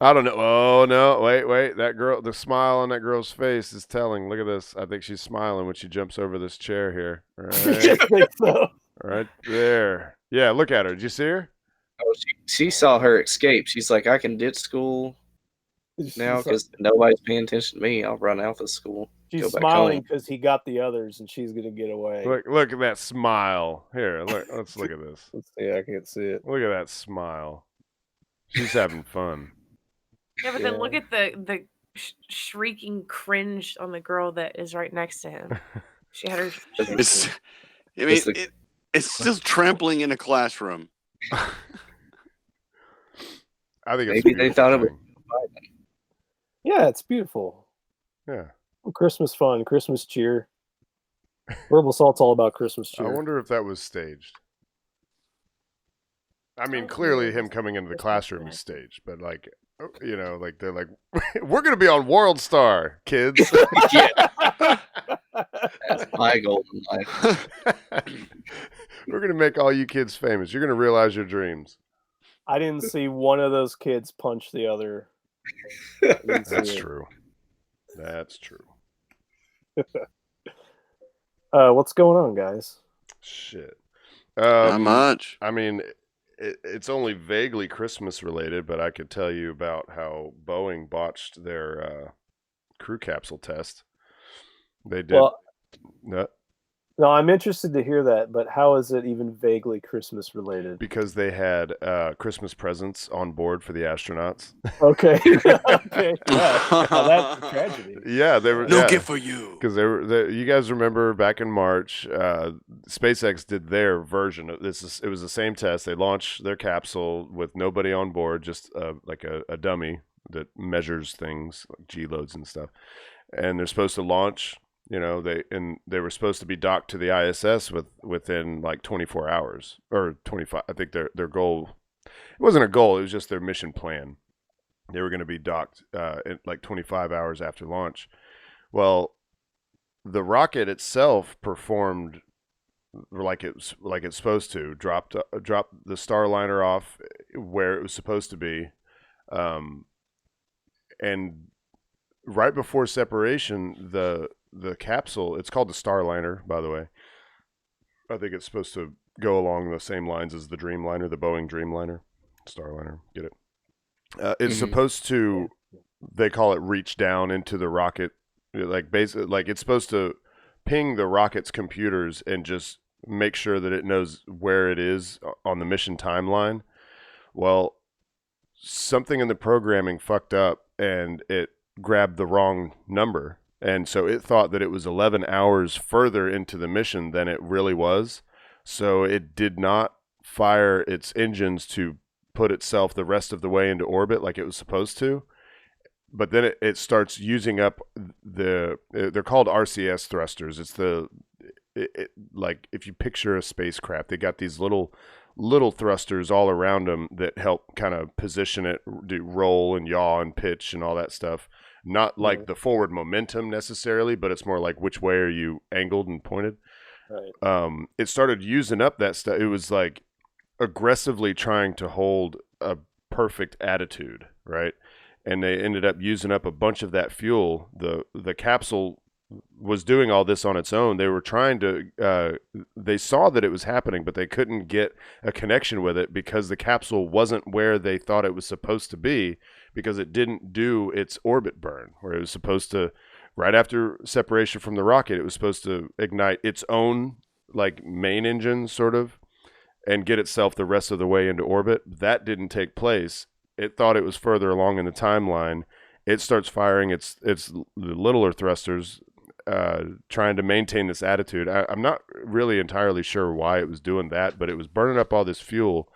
I don't know. Oh no! Wait! That girl, the smile on that girl's face is telling. Look at this. I think she's smiling when she jumps over this chair here. I Right, think so. right there. Yeah, look at her. Did you see her? Oh, she saw her escape. She's like, I can ditch school now She's because nobody's paying attention to me. I'll run out of school. She's Go back smiling home. because he got the others, and she's gonna get away. Look at that smile. Here, look. Let's look at this. Let's see, I can't see it. Look at that smile. She's having fun. Yeah, but Yeah. then look at the shrieking cringe on the girl that is right next to him. She had her. It's, I mean, It's the- it's still trampling in a classroom. I think it's Maybe they thought it was. beautiful Yeah, it's beautiful. thing. Yeah. Christmas fun, Christmas cheer. Verbal Assault's all about Christmas I cheer. wonder if that was staged. I mean, clearly him coming into the classroom is staged, but like, they're like, we're gonna be on World Star, kids. Yeah, that's my goal in life. We're gonna make all you kids famous. You're gonna realize your dreams. I didn't see one of those kids punch the other. I didn't see That's it. true. That's true. What's going on, guys? Shit. Not much. I mean, it's only vaguely Christmas related, but I could tell you about how Boeing botched their crew capsule test. They did. Well, No, no, I'm interested to hear that, but how is it even vaguely Christmas related? because they had Christmas presents on board for the astronauts. Okay. Okay. Yeah. Now that's a tragedy. Yeah, they were. No yeah. gift for you. Because you guys remember back in March, SpaceX did their version of this. It was the same test. They launched their capsule with nobody on board, just like a dummy that measures things like G loads and stuff. And they're supposed to launch. They were supposed to be docked to the ISS within like 24 hours or 25. I think their goal. It wasn't a goal. It was just their mission plan. They were going to be docked in like 25 hours after launch. Well, the rocket itself performed like it's supposed to. Dropped the Starliner off where it was supposed to be, and right before separation, the capsule. It's called the Starliner, by the way. I think it's supposed to go along the same lines as the Dreamliner, the Boeing Dreamliner, Starliner. Get it? It's supposed to. They call it reach down into the rocket, like basically, like it's supposed to ping the rocket's computers and just make sure that it knows where it is on the mission timeline. Well, something in the programming fucked up and it grabbed the wrong number. And so it thought that it was 11 hours further into the mission than it really was. So it did not fire its engines to put itself the rest of the way into orbit like it was supposed to. But then it starts using up they're called RCS thrusters. It's like if you picture a spacecraft, they got these little thrusters all around them that help kind of position it, do roll and yaw and pitch and all that stuff. Not like the forward momentum necessarily, but it's more like which way are you angled and pointed. Right. It started using up that stuff. It was like aggressively trying to hold a perfect attitude, right? And they ended up using up a bunch of that fuel. The capsule was doing all this on its own. They were trying to, they saw that it was happening, but they couldn't get a connection with it because the capsule wasn't where they thought it was supposed to be, because it didn't do its orbit burn, where it was supposed to, right after separation from the rocket, it was supposed to ignite its own like main engine sort of and get itself the rest of the way into orbit. That didn't take place. It thought it was further along in the timeline. It starts firing its littler thrusters, trying to maintain this attitude. I'm not really entirely sure why it was doing that, but it was burning up all this fuel,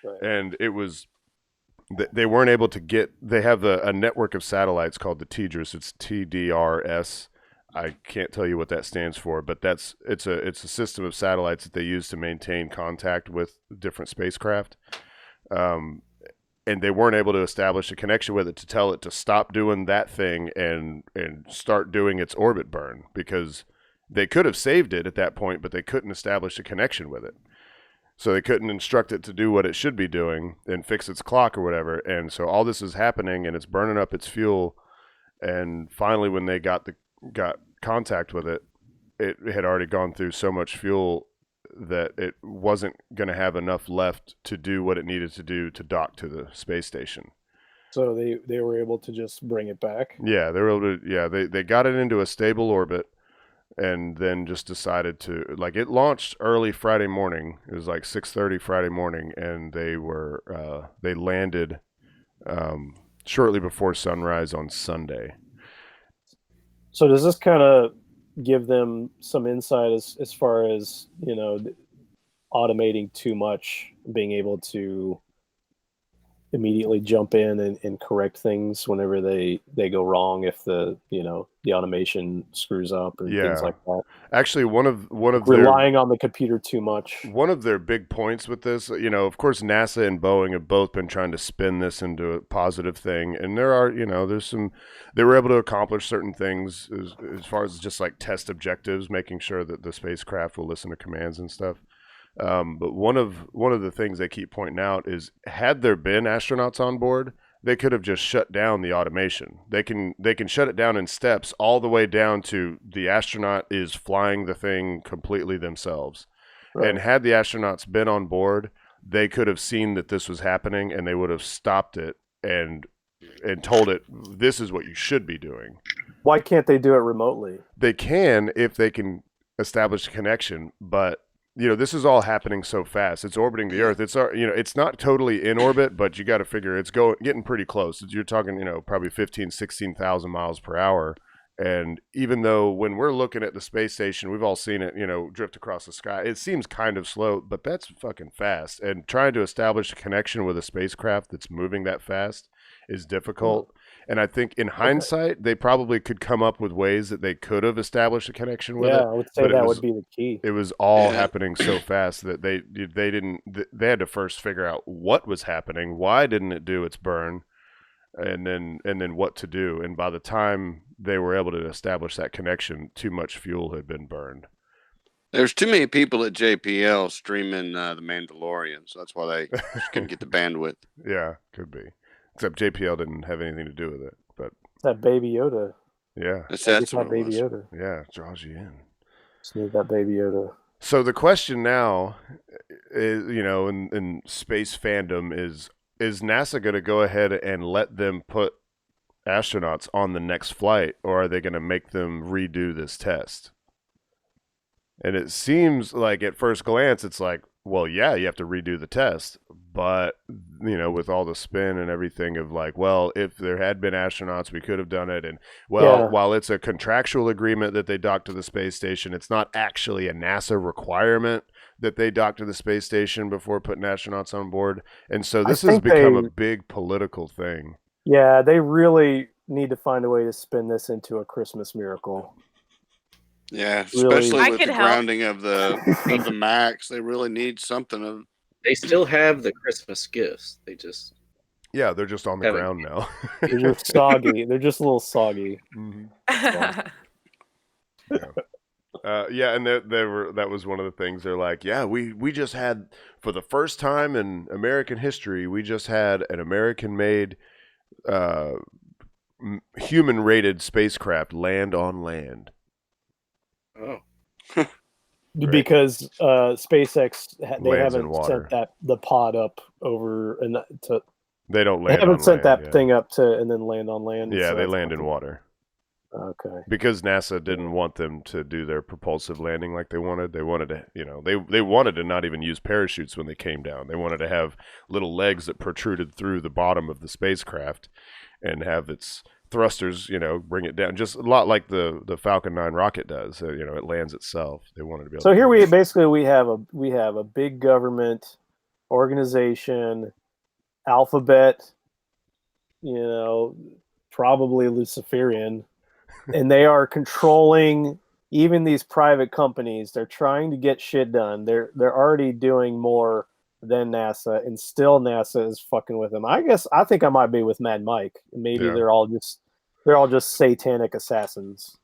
Right. and it was. They weren't able to get. They have a network of satellites called the TDRS. It's TDRS. I can't tell you what that stands for, but it's a system of satellites that they use to maintain contact with different spacecraft. And they weren't able to establish a connection with it to tell it to stop doing that thing and start doing its orbit burn, because they could have saved it at that point, but they couldn't establish a connection with it. So they couldn't instruct it to do what it should be doing and fix its clock or whatever. And so all this is happening, and it's burning up its fuel. And finally, when they got contact with it, it had already gone through so much fuel that it wasn't going to have enough left to do what it needed to do to dock to the space station. So they were able to just bring it back. Yeah, they were able to. Yeah, they got it into a stable orbit, and then just decided to, like, it launched early Friday morning. It was like 6:30 Friday morning, and they landed shortly before sunrise on Sunday. So does this kind of give them some insight as far as, automating too much, being able to immediately jump in and correct things whenever they go wrong, if the automation screws up or things like that? Actually, one of relying on the computer too much. One of their big points with this, of course, NASA and Boeing have both been trying to spin this into a positive thing, and there are, they were able to accomplish certain things as far as just like test objectives, making sure that the spacecraft will listen to commands and stuff. But one of the things they keep pointing out is, had there been astronauts on board, they could have just shut down the automation. They can shut it down in steps all the way down to the astronaut is flying the thing completely themselves. Right. And had the astronauts been on board, they could have seen that this was happening, and they would have stopped it and told it, this is what you should be doing. Why can't they do it remotely? They can if they can establish a connection, but this is all happening so fast. It's orbiting the Earth. It's it's not totally in orbit, but you got to figure it's getting pretty close. You're talking, probably 15, 16,000 miles per hour. And even though when we're looking at the space station, we've all seen it, drift across the sky. It seems kind of slow, but that's fucking fast. And trying to establish a connection with a spacecraft that's moving that fast is difficult. Mm-hmm. And I think in hindsight, they probably could come up with ways that they could have established a connection with it. Yeah, I would say that would be the key. It was all happening so fast that they had to first figure out what was happening, why didn't it do its burn, and then what to do. And by the time they were able to establish that connection, too much fuel had been burned. There's too many people at JPL streaming The Mandalorian, so that's why they just couldn't get the bandwidth. Yeah, could be. Except JPL didn't have anything to do with it. But That Baby Yoda. yeah, That's what that it Baby was. Yoda. yeah, it draws you in. Just need that Baby Yoda. So the question now is, in space fandom is NASA going to go ahead and let them put astronauts on the next flight, or are they going to make them redo this test? And it seems like at first glance, it's like, well, yeah, you have to redo the test. But, with all the spin and everything of like, well, if there had been astronauts, we could have done it. And, well, Yeah. while it's a contractual agreement that they dock to the space station, it's not actually a NASA requirement that they dock to the space station before putting astronauts on board. And so this has think become a they- big political thing. Yeah, they really need to find a way to spin this into a Christmas miracle. Yeah, Really- especially I with could the help. grounding of the Max. They really need something of. They still have the Christmas gifts. They just Yeah, they're just on the Haven't- ground now. They're just soggy. They're just a little soggy. Mhm. Yeah, and that was one of the things. They're like, yeah, we just had, for the first time in American history, we just had an American-made human-rated spacecraft land on land. oh Because SpaceX they Lands in haven't water. sent the pod up over and to They don't they land on haven't sent land, that yeah. thing up to and then land on land. Yeah, so they that's land in fucking- water. Okay. Because NASA didn't want them to do their propulsive landing like they wanted. They wanted to, they wanted to not even use parachutes when they came down. They wanted to have little legs that protruded through the bottom of the spacecraft and have its thrusters, bring it down. Just a lot like the Falcon 9 rocket does. It lands itself. They wanted to be able So to here do that. we have a big government organization, Alphabet, probably Luciferian, and they are controlling even these private companies. They're trying to get shit done. They're already doing more than NASA, and still NASA is fucking with them. I think I might be with Mad Mike. Maybe Yeah. they're all just satanic assassins.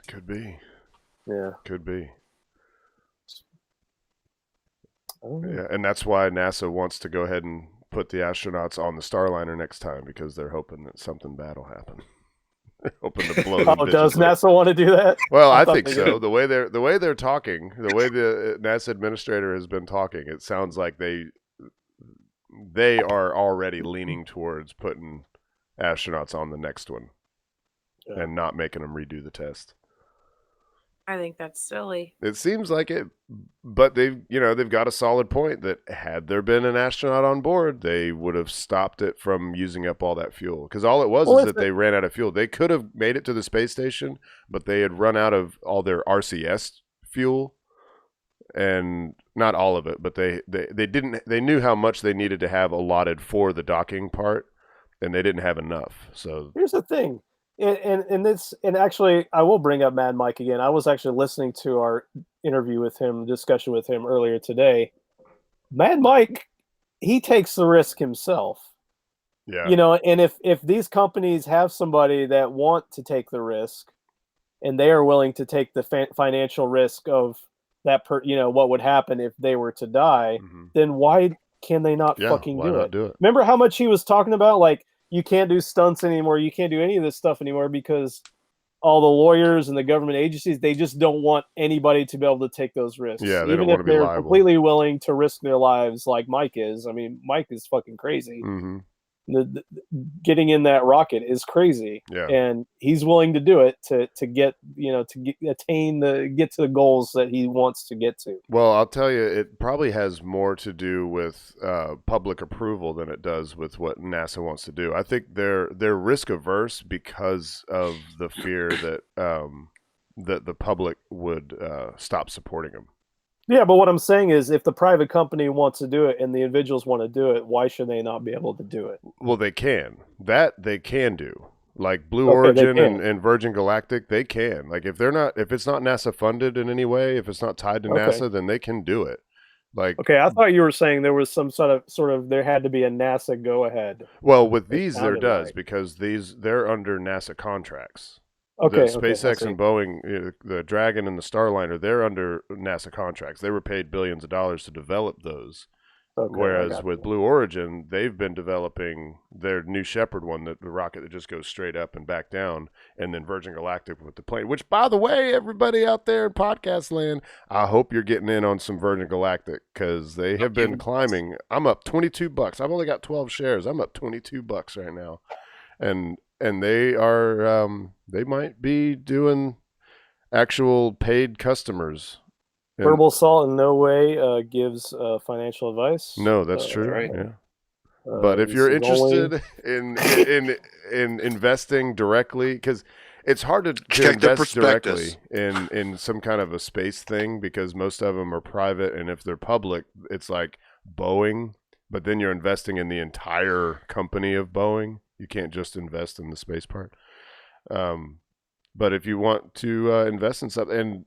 Could be. Yeah. Could be. I don't know. Yeah, and that's why NASA wants to go ahead and put the astronauts on the Starliner next time, because they're hoping that something bad will happen. They're hoping to blow them Oh, does bitches away. NASA want to do that? Well, I thought think they so. did. The way they're talking, the way the NASA administrator has been talking, it sounds like they are already leaning towards putting astronauts on the next one Yeah. and not making them redo the test. I think that's silly. It seems like it, but they've got a solid point that had there been an astronaut on board, they would have stopped it from using up all that fuel. Because all it was Well, is if that they ran out of fuel. They could have made it to the space station, but they had run out of all their RCS fuel, and not all of it, but they didn't. They knew how much they needed to have allotted for the docking part, and they didn't have enough. So Here's the thing, and actually, I will bring up Mad Mike again. I was actually listening to our discussion with him earlier today. Mad Mike, he takes the risk himself. yeah, And if these companies have somebody that want to take the risk, and they are willing to take the financial risk of that, what would happen if they were to die, mhm. then why can they not Yeah, fucking why do not it? do it? Remember how much he was talking about, like, you can't do stunts anymore, you can't do any of this stuff anymore because all the lawyers and the government agencies, they just don't want anybody to be able to take those risks. Yeah, they even don't want if to be they're liable. completely willing to risk their lives, like Mike is. I mean, Mike is fucking crazy. Hmm. The getting in that rocket is crazy, Yeah. and he's willing to do it to get get to the goals that he wants to get to. Well, I'll tell you, it probably has more to do with public approval than it does with what NASA wants to do. I think they're risk averse because of the fear that that the public would stop supporting them. Yeah, but what I'm saying is, if the private company wants to do it and the individuals want to do it, why should they not be able to do it? Well, they can. That they can do. Like Blue Okay, they Origin can. and Virgin Galactic, they can. Like if it's not NASA funded in any way, if it's not tied to Okay. NASA, then they can do it. Like Okay, I thought you were saying there was some sort of there had to be a NASA go ahead. well, with It these there sounded does like. because they're under NASA contracts. Okay, the okay, I SpaceX see. and Boeing, the Dragon and the Starliner, they're under NASA contracts. They were paid billions of dollars to develop those. Okay, I Whereas got with you. Blue Origin, they've been developing their New Shepard one, the rocket that just goes straight up and back down, and then Virgin Galactic with the plane. Which, by the way, everybody out there in podcast land, I hope you're getting in on some Virgin Galactic because they have been climbing. I'm up $22. I've only got 12 shares. I'm up $22 right now, and they are they might be doing actual paid customers. And Verbal Assault in no way gives financial advice. no, that's true. right. Yeah. But if this you're is interested only- in investing directly, because it's hard to Check the invest directly prospectus. in some kind of a space thing because most of them are private, and if they're public, it's like Boeing. But then you're investing in the entire company of Boeing. You can't just invest in the space part. But if you want to invest in something,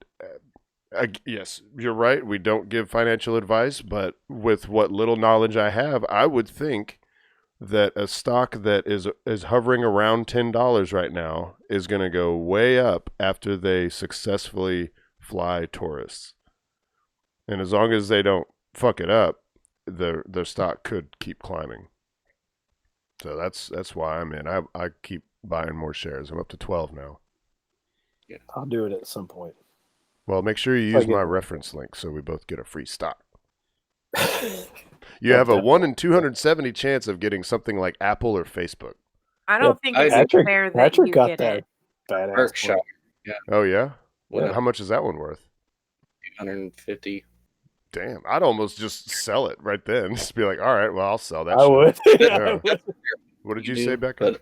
and yes, you're right. We don't give financial advice, but with what little knowledge I have, I would think that a stock that is hovering around $10 right now is going to go way up after they successfully fly tourists. And as long as they don't fuck it up, their stock could keep climbing. So that's why I'm in. I keep buying more shares. I'm up to 12 now. I'll do it at some point. Well, make sure you If I use get my it. reference link so we both get a free stock. You have a 1 in 270 chance of getting something like Apple or Facebook. I don't think it's Patrick, fair that Patrick you got get that it. badass Berkshire, one. Oh, yeah? Yeah. How much is that one worth? 250. Damn, I'd almost just sell it right then. Just be like, all right, well, I'll sell that I shit. would. Yeah. I would. What did you do, say, Becca?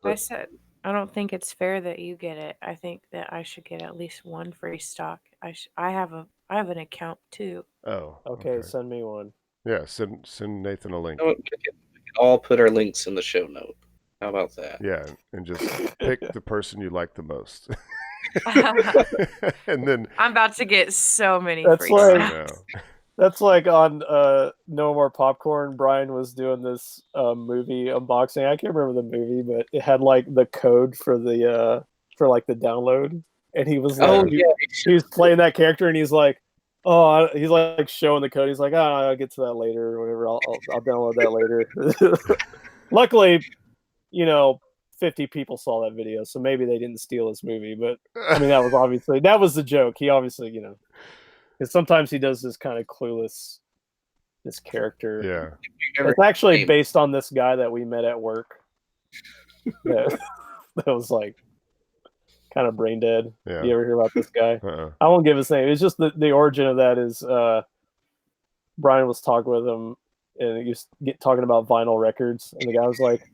But I said I don't think it's fair that you get it. I think that I should get at least one free stock. I have an account too. Oh, Okay, send me one. Yeah, send Nathan a link. we can all put our links in the show note. How about that? Yeah, and just pick the person you like the most. And then I'm about to get so many That's free like- I stocks. know. That's like on No More Popcorn. Brian was doing this movie unboxing. I can't remember the movie, but it had like the code for the like the download, and he was like, Oh he, yeah, he was playing that character, and he's like, he's like showing the code. He's like, I'll get to that later, or whatever. I'll download that later. Luckily, 50 people saw that video, so maybe they didn't steal his movie. But I mean, that was the joke. He obviously, because sometimes he does this kind of clueless, this character. Yeah. It's actually based on this guy that we met at work. That was like kind of brain dead. Yeah. You ever hear about this guy? Uh-uh. I won't give his name. It's just the origin of that is Brian was talking with him and he was talking about vinyl records, and the guy was like,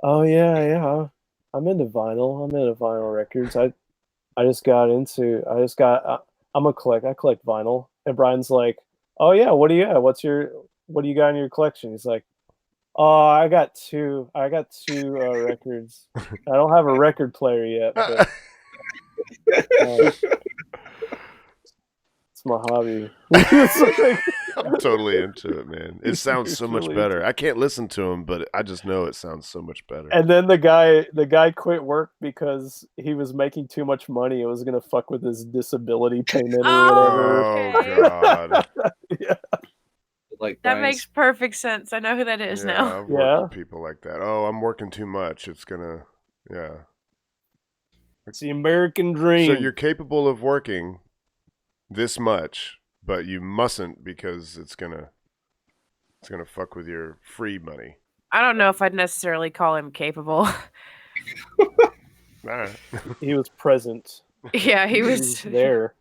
"Oh yeah, I'm into vinyl. I'm into vinyl records. I collect vinyl." And Brian's like, "Oh yeah, what do you have? What do you got in your collection?" He's like, "Oh, I got two records. I don't have a record player yet, but it's my hobby." I'm totally into it, man. It sounds so much Really better. I can't listen to him, but I just know it sounds so much better. And then the guy quit work because he was making too much money. It was gonna fuck with his disability payment or whatever. Okay. Oh God. Yeah. like That Brian's- makes perfect sense. I know who that is Yeah, now. I've worked with people like that. Oh, I'm working too much. It's gonna, yeah. It's the American dream. So you're capable of working this much, but you mustn't because it's gonna fuck with your free money. I don't know if I'd necessarily call him capable. All right. He was present. Yeah, he He was was there.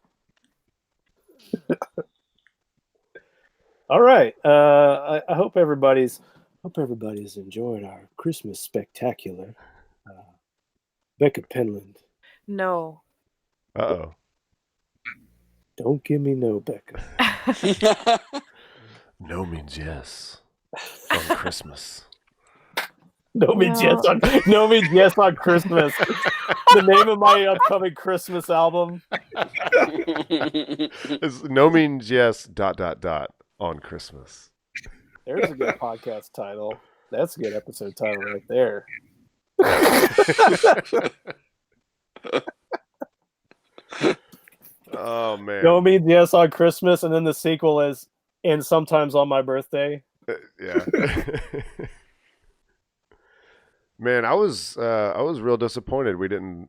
All right. I hope everybody's enjoyed our Christmas spectacular. Bekah Penland. No. Uh-oh. Don't give me no Bekah. No means yes on Christmas. No means yes on Christmas. The name of my upcoming Christmas album. It's no means yes ... on Christmas. There's a good podcast title. That's a good episode title right there. Oh man. No means yes on Christmas, and then the sequel is and sometimes on my birthday. Yeah. Man, I was real disappointed we didn't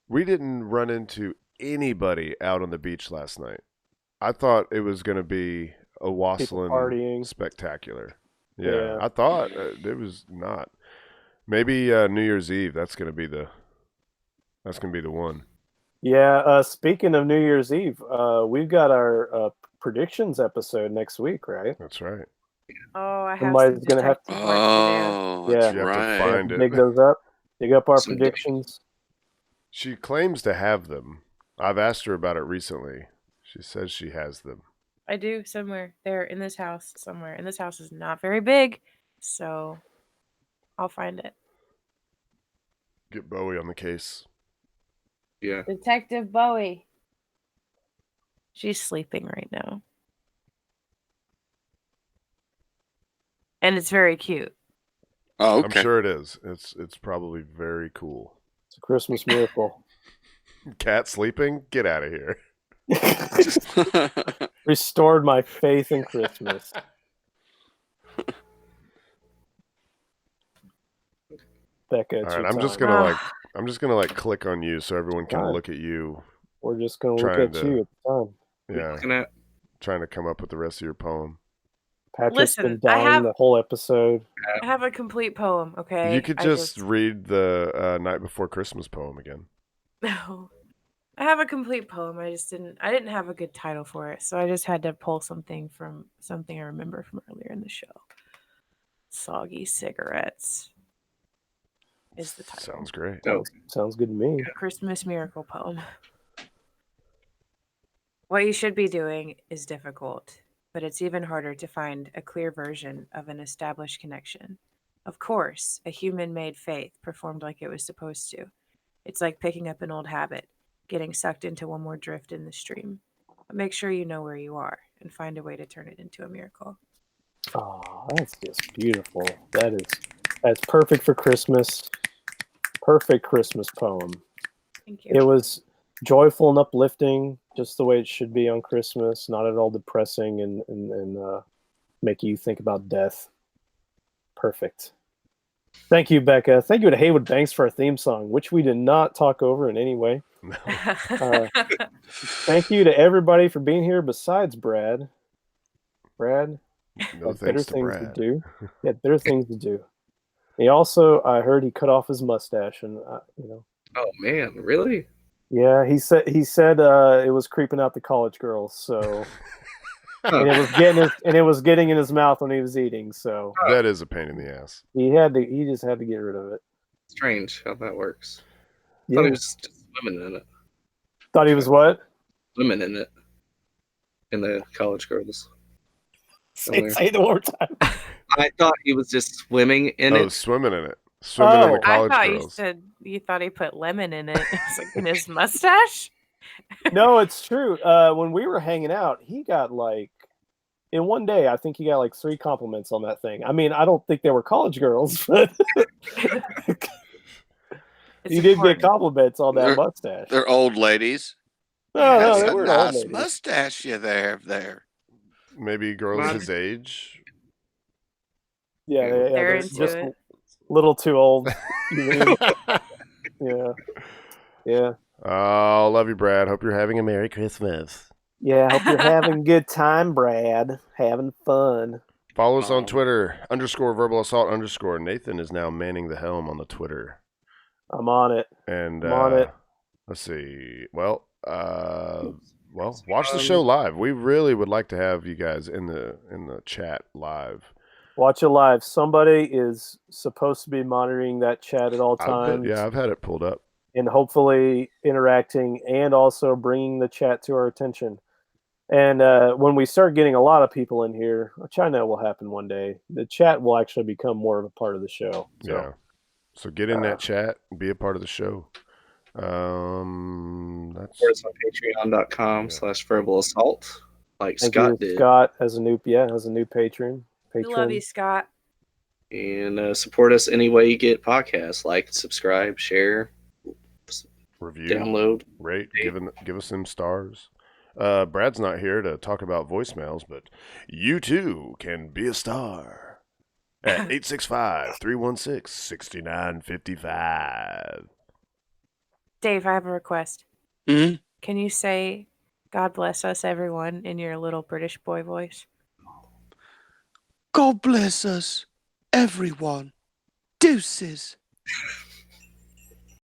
run into anybody out on the beach last night. I thought it was going to be a Wasslin partying. spectacular. Yeah. I thought it was not. Maybe New Year's Eve. That's going to be the one. Yeah. Speaking of New Year's Eve, we've got our predictions episode next week, right? That's right. Oh, I have Somebody's some gonna have detective work to Oh, Yeah. that's You have to right. find it. Dig those up. Dig up our Some predictions. She claims to have them. I've asked her about it recently. She says she has them. do. I do somewhere. They're in this house somewhere. And this house is not very big, so I'll find it. Get Bowie on the case. Yeah. Detective Bowie. She's sleeping right now. And it's very cute. Oh, okay. I'm sure it is. It's probably very cool. It's a Christmas miracle. Cat sleeping? Get out of here. Restored my faith in Christmas. Becca, it's All right, your I'm just time. gonna like click on you so everyone can Alright. look at you. We're just gonna look trying at to- you at the time. Yeah, Looking at trying to come up with the rest of your poem. Patrick's been Listen, I dying have- the whole episode. I have a complete poem, okay? You could just read the Night Before Christmas poem again. No. I have a complete poem. I didn't have a good title for it, so I just had to pull something from something I remember from earlier in the show. Soggy cigarettes is the title. Sounds great. oh, Sounds good to me. A Christmas miracle poem. What you should be doing is difficult, but it's even harder to find a clear version of an established connection. Of course, a human-made faith performed like it was supposed to. It's like picking up an old habit, getting sucked into one more drift in the stream. But make sure you know where you are and find a way to turn it into a miracle. Oh, that's just beautiful. That's perfect for Christmas. Perfect Christmas poem. Thank you. It was joyful and uplifting, just the way it should be on Christmas. Not at all depressing and make you think about death. Perfect. Thank you, Becca. Thank you to Haywood Banks for our theme song, which we did not talk over in any way. Thank you to everybody for being here besides Brad. Brad No had better thanks to things Brad. to do. He had better things to do. He also, I heard he cut off his mustache, and oh man, really? yeah, he said it was creeping out the college girls. So, and it was getting in his mouth when he was eating. So That is a pain in the ass. he just had to get rid of it. Strange how that works. I Yeah. thought he was just swimming in it. Thought he was what? Swimming in it. In the college girls. Say it one more time. I thought he was just swimming in Oh, it. swimming in it. Swimming in Oh. the college I thought girls. you thought he put lemon in it. It's like in his mustache. No, it's true. When we were hanging out, he got in one day, I think he got 3 compliments on that thing. I mean, I don't think they were college girls, but It's he did important. get compliments on that They're- mustache. They're old ladies. No, That's they a weren't old nice ladies. mustache you there. Maybe girls Mom- his age. Yeah, They're they're into just it. a little too old. You mean? Yeah. Oh, love you, Brad. Hope you're having a Merry Christmas. Yeah, hope you're having a good time, Brad. Having fun. Follow us on Twitter, _Verbal Assault _ Nathan is now manning the helm on the Twitter. I'm on it. And I'm on it. let's see. Well, watch the show live. We really would like to have you guys in the chat live. Watch it live. Somebody is supposed to be monitoring that chat at all times. I've had it pulled up. And hopefully interacting and also bringing the chat to our attention. And when we start getting a lot of people in here, which I know will happen one day, the chat will actually become more of a part of the show. So, Yeah. So get in that chat and be a part of the show. That's Support us on patreon.com/verbal assault. Like thank Scott you, did. Scott, as a new patron. We love you, Scott. And support us any way you get podcasts. Like, subscribe, share. review, Download. rate, give us some stars. Brad's not here to talk about voicemails, but you too can be a star at 865-316-6955. Dave, I have a request. Mhm. Can you say "God bless us, everyone" in your little British boy voice? God bless us, everyone. Deuces.